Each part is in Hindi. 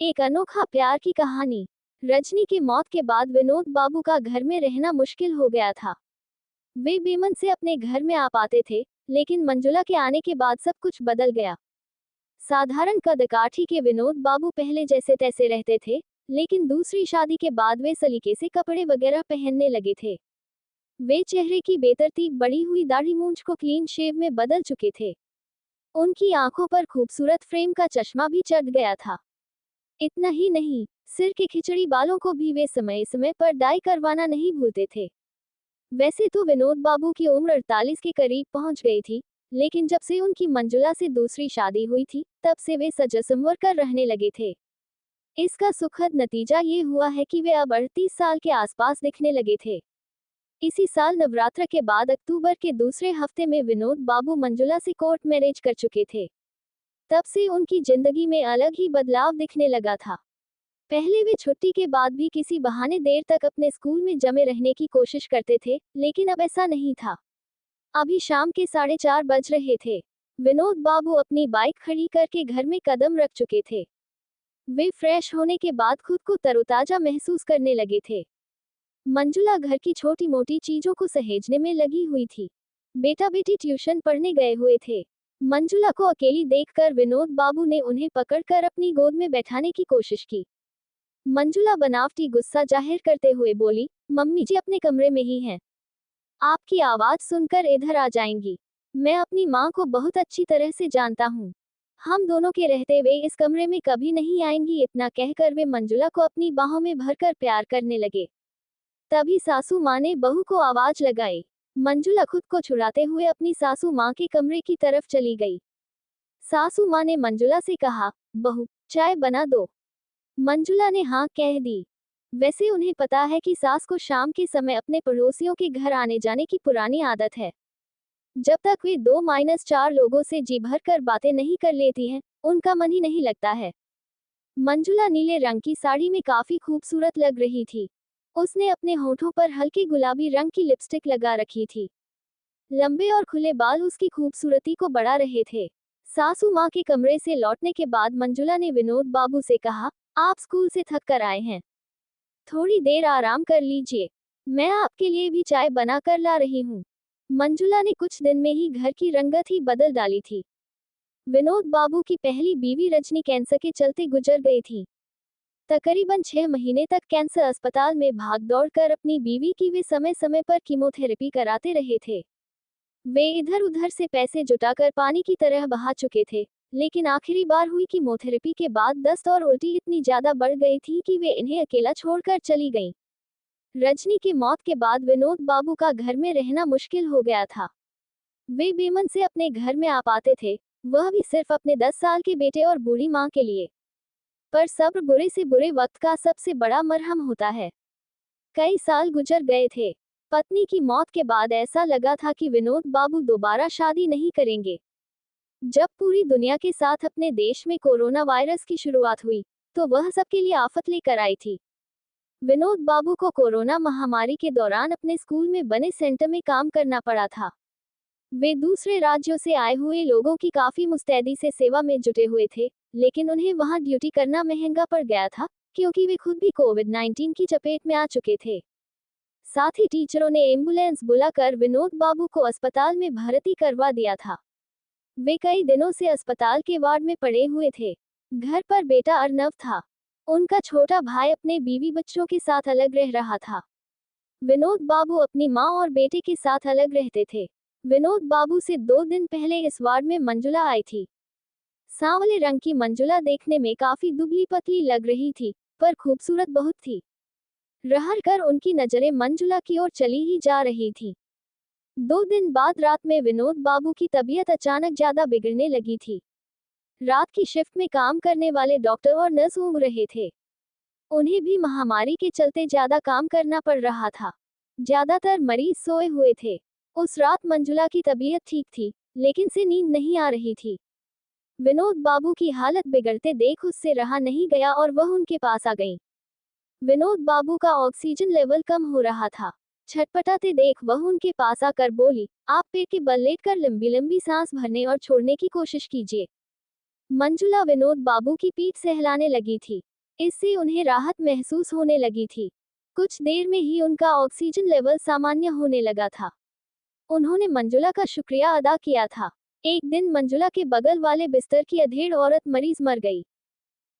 एक अनोखा प्यार की कहानी। रजनी की मौत के बाद विनोद बाबू का घर में रहना मुश्किल हो गया था। वे बेमन से अपने घर में आ पाते थे, लेकिन मंजुला के आने के बाद सब कुछ बदल गया। साधारण कदकाठी के विनोद बाबू पहले जैसे तैसे रहते थे, लेकिन दूसरी शादी के बाद वे सलीके से कपड़े वगैरह पहनने लगे थे। वे चेहरे की बेतरतीब बढ़ी हुई दाढ़ी मूंछ को क्लीन शेव में बदल चुके थे। उनकी आंखों पर खूबसूरत फ्रेम का चश्मा भी चढ़ गया था। इतना ही नहीं, सिर के खिचड़ी बालों को भी वे समय समय पर डाई करवाना नहीं भूलते थे। वैसे तो विनोद बाबू की उम्र 48 के करीब पहुंच गई थी, लेकिन जब से उनकी मंजुला से दूसरी शादी हुई थी, तब से वे सजसंवर कर रहने लगे थे। इसका सुखद नतीजा ये हुआ है कि वे अब 38 साल के आसपास दिखने लगे थे। इसी साल नवरात्र के बाद अक्टूबर के दूसरे हफ्ते में विनोद बाबू मंजुला से कोर्ट मैरिज कर चुके थे। तब से उनकी जिंदगी में अलग ही बदलाव दिखने लगा था। पहले वे छुट्टी के बाद भी किसी बहाने देर तक अपने स्कूल में जमे रहने की कोशिश करते थे, लेकिन अब ऐसा नहीं था। अभी शाम के 4:30 बज रहे थे। विनोद बाबू अपनी बाइक खड़ी करके घर में कदम रख चुके थे। वे फ्रेश होने के बाद खुद को तरोताजा महसूस करने लगे थे। मंजुला घर की छोटी मोटी चीजों को सहेजने में लगी हुई थी। बेटा बेटी ट्यूशन पढ़ने गए हुए थे। मंजुला को अकेली देखकर विनोद बाबू ने उन्हें पकड़कर अपनी गोद में बैठाने की कोशिश की। मंजुला बनावटी गुस्सा जाहिर करते हुए बोली, मम्मी जी अपने कमरे में ही हैं। आपकी आवाज सुनकर इधर आ जाएंगी। मैं अपनी माँ को बहुत अच्छी तरह से जानता हूँ। हम दोनों के रहते वे इस कमरे में कभी नहीं आएंगी। इतना कहकर वे मंजुला को अपनी बाहों में भरकर प्यार करने लगे। तभी सासू माँ ने बहू को आवाज लगाई। मंजुला खुद को छुड़ाते हुए अपनी सासू माँ के कमरे की तरफ चली गई। सासू माँ ने मंजुला से कहा, बहू, चाय बना दो। मंजुला ने हाँ कह दी। वैसे उन्हें पता है कि सास को शाम के समय अपने पड़ोसियों के घर आने जाने की पुरानी आदत है। जब तक वे 2-4 लोगों से जी भर कर बातें नहीं कर लेती हैं, उनका मन ही नहीं लगता है। मंजुला नीले रंग की साड़ी में काफी खूबसूरत लग रही थी। उसने अपने होठों पर हल्के गुलाबी रंग की लिपस्टिक लगा रखी थी। लंबे और खुले बाल उसकी खूबसूरती को बढ़ा रहे थे। सासू माँ के कमरे से लौटने के बाद मंजुला ने विनोद बाबू से कहा, आप स्कूल से थक कर आए हैं, थोड़ी देर आराम कर लीजिए। मैं आपके लिए भी चाय बना कर ला रही हूँ। मंजुला ने कुछ दिन में ही घर की रंगत ही बदल डाली थी। विनोद बाबू की पहली बीवी रजनी कैंसर के चलते गुजर गई थी। तकरीबन 6 महीने तक कैंसर अस्पताल में भाग दौड़ कर अपनी बीवी की वे समय समय पर कीमोथेरेपी कराते रहे थे। वे इधर उधर से पैसे जुटाकर पानी की तरह बहा चुके थे, लेकिन आखिरी बार हुई कीमोथेरेपी के बाद दस्त और उल्टी इतनी ज्यादा बढ़ गई थी कि वे इन्हें अकेला छोड़कर चली गईं। रजनी की मौत के बाद विनोद बाबू का घर में रहना मुश्किल हो गया था। वे बेमन से अपने घर में आ पाते थे, वह भी सिर्फ अपने 10 साल के बेटे और बूढ़ी माँ के लिए। पर सब्र बुरे से बुरे वक्त का सबसे बड़ा मरहम होता है। कई साल गुजर गए थे। पत्नी की मौत के बाद ऐसा लगा था कि विनोद बाबू दोबारा शादी नहीं करेंगे। जब पूरी दुनिया के साथ अपने देश में कोरोना वायरस की शुरुआत हुई, तो वह सबके लिए आफत लेकर आई थी। विनोद बाबू को कोरोना महामारी के दौरान अपने स्कूल में बने सेंटर में काम करना पड़ा था। वे दूसरे राज्यों से आए हुए लोगों की काफी मुस्तैदी से सेवा में जुटे हुए थे, लेकिन उन्हें वहां ड्यूटी करना महंगा पड़ गया था, क्योंकि वे खुद भी कोविड-19 की चपेट में आ चुके थे। साथ ही टीचरों ने एम्बुलेंस बुलाकर विनोद बाबू को अस्पताल में भर्ती करवा दिया था। वे कई दिनों से अस्पताल के वार्ड में पड़े हुए थे। घर पर बेटा अर्नव था। उनका छोटा भाई अपने बीवी बच्चों के साथ अलग रह रहा था। विनोद बाबू अपनी माँ और बेटे के साथ अलग रहते थे। विनोद बाबू से 2 दिन पहले इस वार्ड में मंजुला आई थी। सांवले रंग की मंजुला देखने में काफी दुबली पतली लग रही थी, पर खूबसूरत बहुत थी। रहर कर उनकी नजरें मंजुला की ओर चली ही जा रही थी। 2 दिन बाद रात में विनोद बाबू की तबीयत अचानक ज्यादा बिगड़ने लगी थी। रात की शिफ्ट में काम करने वाले डॉक्टर और नर्स ऊँघ रहे थे। उन्हें भी महामारी के चलते ज्यादा काम करना पड़ रहा था। ज्यादातर मरीज सोए हुए थे। उस रात मंजुला की तबीयत ठीक थी, लेकिन से नींद नहीं आ रही थी। विनोद बाबू की हालत बिगड़ते देख उससे रहा नहीं गया और वह उनके पास आ गई। विनोद बाबू का ऑक्सीजन लेवल कम हो रहा था। छटपटाते देख वह उनके पास आकर बोली, आप पेट के बल लेटकर लंबी लंबी सांस भरने और छोड़ने की कोशिश कीजिए। मंजुला विनोद बाबू की पीठ सहलाने लगी थी। इससे उन्हें राहत महसूस होने लगी थी। कुछ देर में ही उनका ऑक्सीजन लेवल सामान्य होने लगा था। उन्होंने मंजुला का शुक्रिया अदा किया था। एक दिन मंजुला के बगल वाले बिस्तर की अधेड़ औरत मरीज मर गई।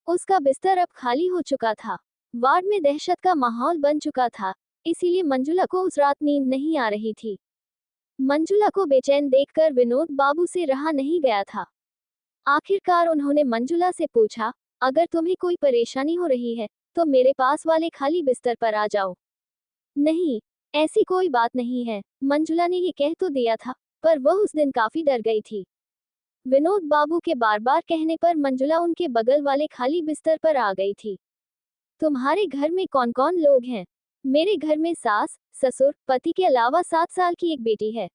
उसका बिस्तर अब खाली हो चुका था। वार्ड में दहशत का माहौल बन चुका था, इसीलिए मंजुला को उस रात नींद नहीं आ रही थी। मंजुला को बेचैन देखकर विनोद बाबू से रहा नहीं गया था। आखिरकार उन्होंने मंजुला से पूछा, अगर तुम्हें कोई परेशानी हो रही है तो मेरे पास वाले खाली बिस्तर पर आ जाओ। नहीं, ऐसी कोई बात नहीं है, मंजुला ने ये कह तो दिया था, पर वह उस दिन काफी डर गई थी। विनोद बाबू के बार बार कहने पर मंजुला उनके बगल वाले खाली बिस्तर पर आ गई थी। तुम्हारे घर में कौन कौन लोग हैं? मेरे घर में सास, ससुर, पति के अलावा 7 साल की एक बेटी है।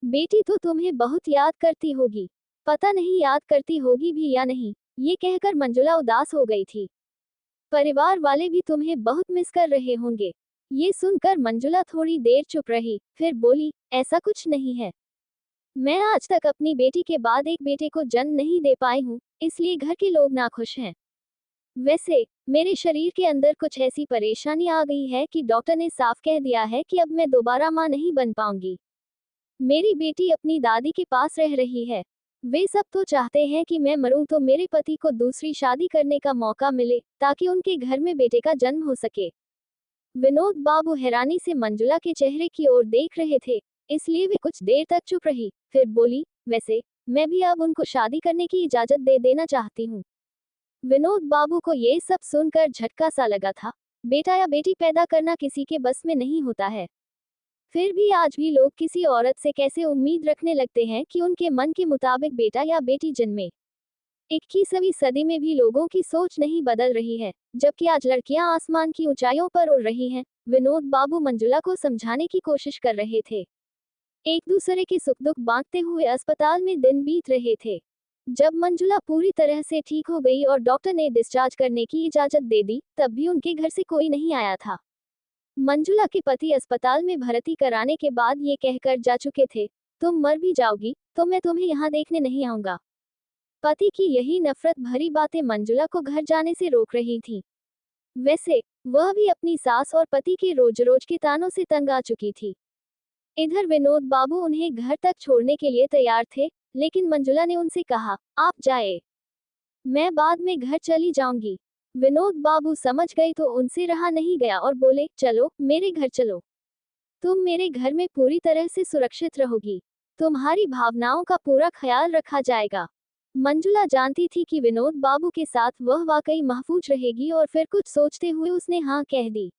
बेटी तो तुम्हें बहुत याद करती होगी। पता नहीं याद करती होगी भी या नहीं, ये कहकर मंजुला उदास हो गई थी। परिवार वाले भी तुम्हें बहुत मिस कर रहे होंगे। ये सुनकर मंजुला थोड़ी देर चुप रही, फिर बोली, ऐसा कुछ नहीं है। मैं आज तक अपनी बेटी के बाद एक बेटे को जन्म नहीं दे पाई हूँ, इसलिए घर के लोग नाखुश हैं। वैसे मेरे शरीर के अंदर कुछ ऐसी परेशानी आ गई है कि डॉक्टर ने साफ कह दिया है कि अब मैं दोबारा मां नहीं बन पाऊंगी। मेरी बेटी अपनी दादी के पास रह रही है। वे सब तो चाहते हैं कि मैं मरूं तो मेरे पति को दूसरी शादी करने का मौका मिले, ताकि उनके घर में बेटे का जन्म हो सके। विनोद बाबू हैरानी से मंजुला के चेहरे की ओर देख रहे थे, इसलिए वे कुछ देर तक चुप रही, फिर बोली, वैसे मैं भी अब उनको शादी करने की इजाजत दे देना चाहती हूँ। विनोद बाबू को ये सब सुनकर झटका सा लगा था। बेटा या बेटी पैदा करना किसी के बस में नहीं होता है। फिर भी आज भी लोग किसी औरत से कैसे उम्मीद रखने लगते हैं कि उनके मन के मुताबिक बेटा या बेटी जन्मे। 21वीं सदी में भी लोगों की सोच नहीं बदल रही है, जबकि आज लड़कियां आसमान की ऊंचाइयों पर उड़ रही हैं। विनोद बाबू मंजुला को समझाने की कोशिश कर रहे थे। एक दूसरे के सुख दुख बांटते हुए अस्पताल में दिन बीत रहे थे। जब मंजुला पूरी तरह से ठीक हो गई और डॉक्टर ने डिस्चार्ज करने की इजाजत दे दी, तब भी उनके घर से कोई नहीं आया था। मंजुला के पति अस्पताल में भर्ती कराने के बाद ये कहकर जा चुके थे, तुम मर भी जाओगी तो मैं तुम्हें यहाँ देखने नहीं आऊंगा। पति की यही नफरत भरी बातें मंजुला को घर जाने से रोक रही थी। वैसे वह भी अपनी सास और पति के रोज रोज के तानों से तंग आ चुकी थी। इधर विनोद बाबू उन्हें घर तक छोड़ने के लिए तैयार थे, लेकिन मंजुला ने उनसे कहा, आप जाए, मैं बाद में घर चली जाऊंगी। विनोद बाबू समझ गए तो उनसे रहा नहीं गया और बोले, चलो मेरे घर चलो। तुम मेरे घर में पूरी तरह से सुरक्षित रहोगी। तुम्हारी भावनाओं का पूरा ख्याल रखा जाएगा। मंजुला जानती थी कि विनोद बाबू के साथ वह वाकई महफूज रहेगी और फिर कुछ सोचते हुए उसने हाँ कह दी।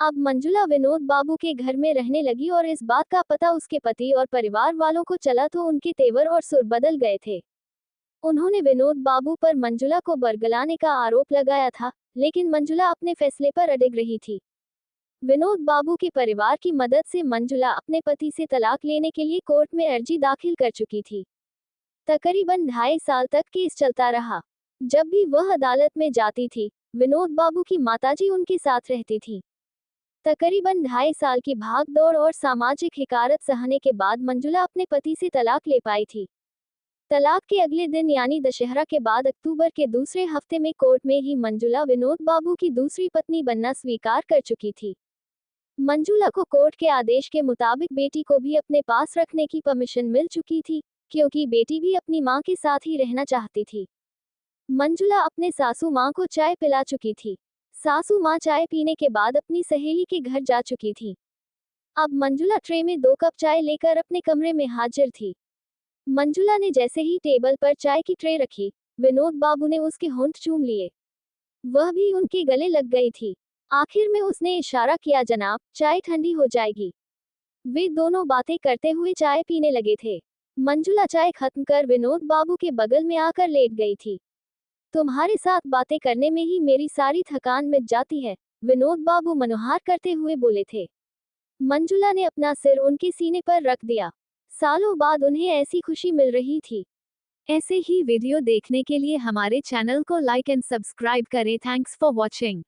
अब मंजुला विनोद बाबू के घर में रहने लगी और इस बात का पता उसके पति और परिवार वालों को चला तो उनके तेवर और सुर बदल गए थे। उन्होंने विनोद बाबू पर मंजुला को बरगलाने का आरोप लगाया था, लेकिन मंजुला अपने फैसले पर अडिग रही थी। विनोद बाबू के परिवार की मदद से मंजुला अपने पति से तलाक लेने के लिए कोर्ट में अर्जी दाखिल कर चुकी थी। तकरीबन 2.5 साल तक केस चलता रहा। जब भी वह अदालत में जाती थी, विनोद बाबू की माताजी उनके साथ रहती थी। तकरीबन 2.5 साल की भाग दौड़ और सामाजिक हिकारत सहने के बाद मंजुला अपने पति से तलाक ले पाई थी। तलाक के अगले दिन यानी दशहरा के बाद अक्टूबर के दूसरे हफ्ते में कोर्ट में ही मंजुला विनोद बाबू की दूसरी पत्नी बनना स्वीकार कर चुकी थी। मंजुला को कोर्ट के आदेश के मुताबिक बेटी को भी अपने पास रखने की परमिशन मिल चुकी थी, क्योंकि बेटी भी अपनी मां के साथ ही रहना चाहती थी। मंजुला अपने सासू मां को चाय पिला चुकी थी। सासू मां चाय पीने के बाद अपनी सहेली के घर जा चुकी थी। अब मंजुला ट्रे में 2 कप चाय लेकर अपने कमरे में हाजिर थी। मंजुला ने जैसे ही टेबल पर चाय की ट्रे रखी, विनोद बाबू ने उसके होंठ चूम लिए। वह भी उनके गले लग गई थी। आखिर में उसने इशारा किया, जनाब, चाय ठंडी हो जाएगी। वे दोनों बातें करते हुए चाय पीने लगे थे। मंजुला चाय खत्म कर विनोद बाबू के बगल में आकर लेट गई थी। तुम्हारे साथ बातें करने में ही मेरी सारी थकान मिट जाती है, विनोद बाबू मनोहार करते हुए बोले थे। मंजुला ने अपना सिर उनके सीने पर रख दिया। सालों बाद उन्हें ऐसी खुशी मिल रही थी। ऐसे ही वीडियो देखने के लिए हमारे चैनल को लाइक एंड सब्सक्राइब करें। Thanks for watching.